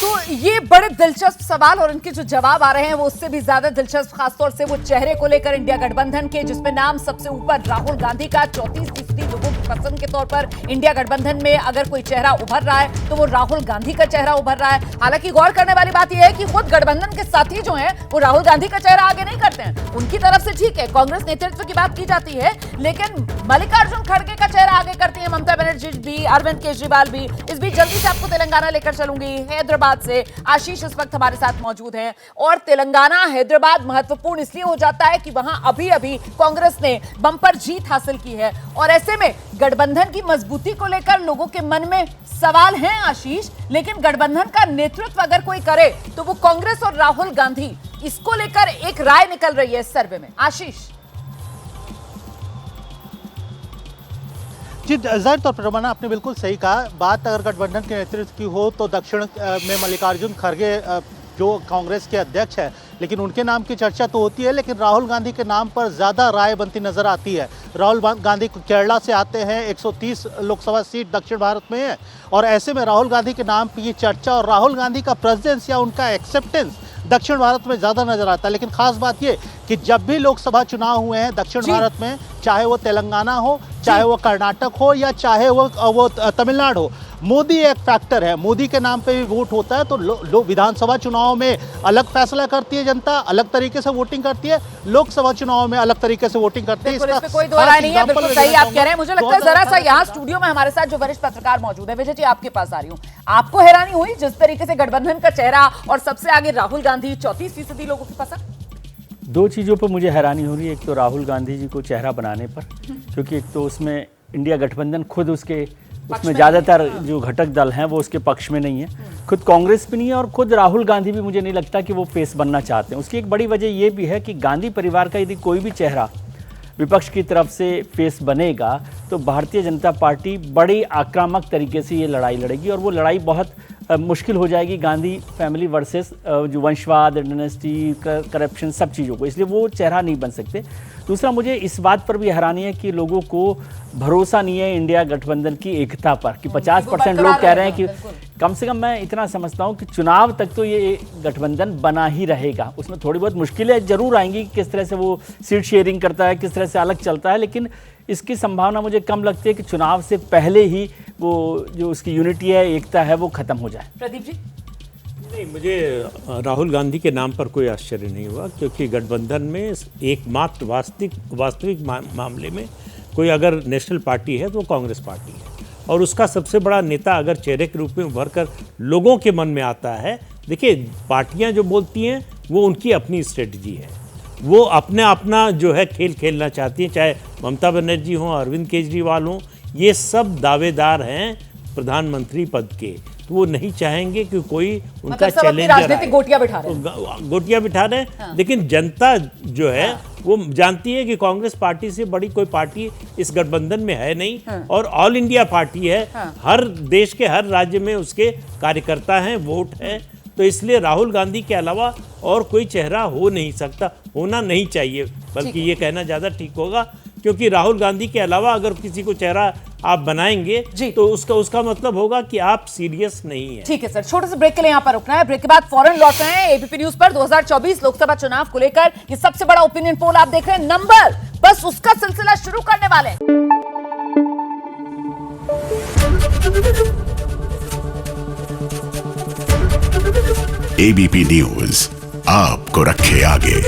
तो ये बड़े दिलचस्प सवाल और इनके जो जवाब आ रहे हैं वो उससे भी ज्यादा दिलचस्प, खासतौर से वो चेहरे को लेकर इंडिया गठबंधन के, जिसमें नाम सबसे ऊपर राहुल गांधी का 34% लोगों की पसंद के तौर पर इंडिया गठबंधन में अगर कोई चेहरा उभर रहा है तो वो राहुल गांधी का चेहरा उभर रहा है। हालांकि गौर करने वाली बात यह है कि खुद गठबंधन के साथी जो है वो राहुल गांधी का चेहरा आगे नहीं करते हैं। उनकी तरफ से ठीक है, कांग्रेस नेतृत्व की बात की जाती है, लेकिन मल्लिकार्जुन खड़गे का चेहरा आगे करती है ममता बनर्जी भी, अरविंद केजरीवाल भी। इस बीच जल्दी से आपको तेलंगाना लेकर चलूंगी। हैदराबाद से आशीष इस वक्त हमारे साथ मौजूद हैं और तेलंगाना हैदराबाद महत्वपूर्ण इसलिए हो जाता है कि वहां अभी अभी कांग्रेस ने बंपर जीत हासिल की है और ऐसे में गठबंधन की मजबूती को लेकर लोगों के मन में सवाल हैं आशीष, लेकिन गठबंधन का नेतृत्व अगर कोई करे तो वो कांग्रेस और राहुल गांधी, इसको लेकर एक राय निकल रही है इस सर्वे में। आशीष जी, जाहिर तौर पर रमना आपने बिल्कुल सही कहा। बात अगर गठबंधन के नेतृत्व की हो तो दक्षिण में मल्लिकार्जुन खड़गे जो कांग्रेस के अध्यक्ष है, लेकिन उनके नाम की चर्चा तो होती है, लेकिन राहुल गांधी के नाम पर ज़्यादा राय बनती नजर आती है। राहुल गांधी केरला से आते हैं, 130 लोकसभा सीट दक्षिण भारत में है और ऐसे में राहुल गांधी के नाम की चर्चा और राहुल गांधी का प्रेजेंस या उनका एक्सेप्टेंस दक्षिण भारत में ज़्यादा नजर आता है। लेकिन खास बात ये कि जब भी लोकसभा चुनाव हुए हैं दक्षिण भारत में, चाहे वो तेलंगाना हो, चाहे वो कर्नाटक हो या चाहे वो तमिलनाडु हो, मोदी एक फैक्टर है। मोदी के नाम पे भी वोट होता है तो विधानसभा चुनाव में अलग फैसला करती है जनता, अलग तरीके से वोटिंग करती है, लोकसभा चुनाव में अलग तरीके से वोटिंग करती है। इसका कोई दो राय नहीं है, बिल्कुल सही आप कह रहे हैं। मुझे लगता है जरा सा यहाँ स्टूडियो में हमारे साथ जो वरिष्ठ पत्रकार मौजूद है, विजय जी आपके पास आ रही हूँ, आपको हैरानी हुई जिस तरीके से गठबंधन का चेहरा और सबसे आगे राहुल गांधी 34% लोगों की पसंद? दो चीज़ों पर मुझे हैरानी हो रही है। एक तो राहुल गांधी जी को चेहरा बनाने पर, क्योंकि एक तो उसमें इंडिया गठबंधन खुद उसमें ज़्यादातर जो घटक दल हैं वो उसके पक्ष में नहीं है, खुद कांग्रेस भी नहीं है और खुद राहुल गांधी भी मुझे नहीं लगता कि वो फेस बनना चाहते हैं। उसकी एक बड़ी वजह ये भी है कि गांधी परिवार का यदि कोई भी चेहरा विपक्ष की तरफ से फेस बनेगा तो भारतीय जनता पार्टी बड़ी आक्रामक तरीके से ये लड़ाई लड़ेगी और वो लड़ाई बहुत मुश्किल हो जाएगी गांधी फैमिली वर्सेस जो वंशवाद, डायनेस्टी, करप्शन, सब चीज़ों को, इसलिए वो चेहरा नहीं बन सकते। दूसरा, मुझे इस बात पर भी हैरानी है कि लोगों को भरोसा नहीं है इंडिया गठबंधन की एकता पर कि 50% लोग कह रहे हैं कि कम से कम मैं इतना समझता हूं कि चुनाव तक तो ये गठबंधन बना ही रहेगा। उसमें थोड़ी बहुत मुश्किलें जरूर आएंगी, किस तरह से वो सीट शेयरिंग करता है, किस तरह से अलग चलता है, लेकिन इसकी संभावना मुझे कम लगती है कि चुनाव से पहले ही वो जो उसकी यूनिटी है, एकता है, वो खत्म हो जाए। प्रदीप जी? नहीं, मुझे राहुल गांधी के नाम पर कोई आश्चर्य नहीं हुआ, क्योंकि गठबंधन में एकमात्र वास्तविक मामले में कोई अगर नेशनल पार्टी है तो वो कांग्रेस पार्टी है और उसका सबसे बड़ा नेता अगर चेहरे के रूप में उभर कर लोगों के मन में आता है। देखिए, पार्टियां जो बोलती हैं वो उनकी अपनी स्ट्रेटजी है, वो अपना जो है खेल खेलना चाहती हैं, चाहे ममता बनर्जी हो, अरविंद केजरीवाल हो, ये सब दावेदार हैं प्रधानमंत्री पद के, तो वो नहीं चाहेंगे कि कोई उनका चैलेंजर आए। गोटियां बिठा रहे हैं। हाँ। लेकिन जनता जो है वो जानती है कि कांग्रेस पार्टी से बड़ी कोई पार्टी इस गठबंधन में है नहीं और ऑल इंडिया पार्टी है। हर देश के हर राज्य में उसके कार्यकर्ता हैं, वोट है, तो इसलिए राहुल गांधी के अलावा और कोई चेहरा हो नहीं सकता, होना नहीं चाहिए, बल्कि ये कहना ज़्यादा ठीक होगा, क्योंकि राहुल गांधी के अलावा अगर किसी को चेहरा आप बनाएंगे तो उसका मतलब होगा कि आप सीरियस नहीं है। ठीक है सर, छोटे से ब्रेक के लिए यहाँ पर रुकना है, ब्रेक के बाद फौरन लौट रहे हैं। एबीपी न्यूज पर 2024 लोकसभा चुनाव को लेकर ये सबसे बड़ा ओपिनियन पोल आप देख रहे हैं, नंबर बस उसका सिलसिला शुरू करने वाले हैं। एबीपी न्यूज आपको रखे आगे।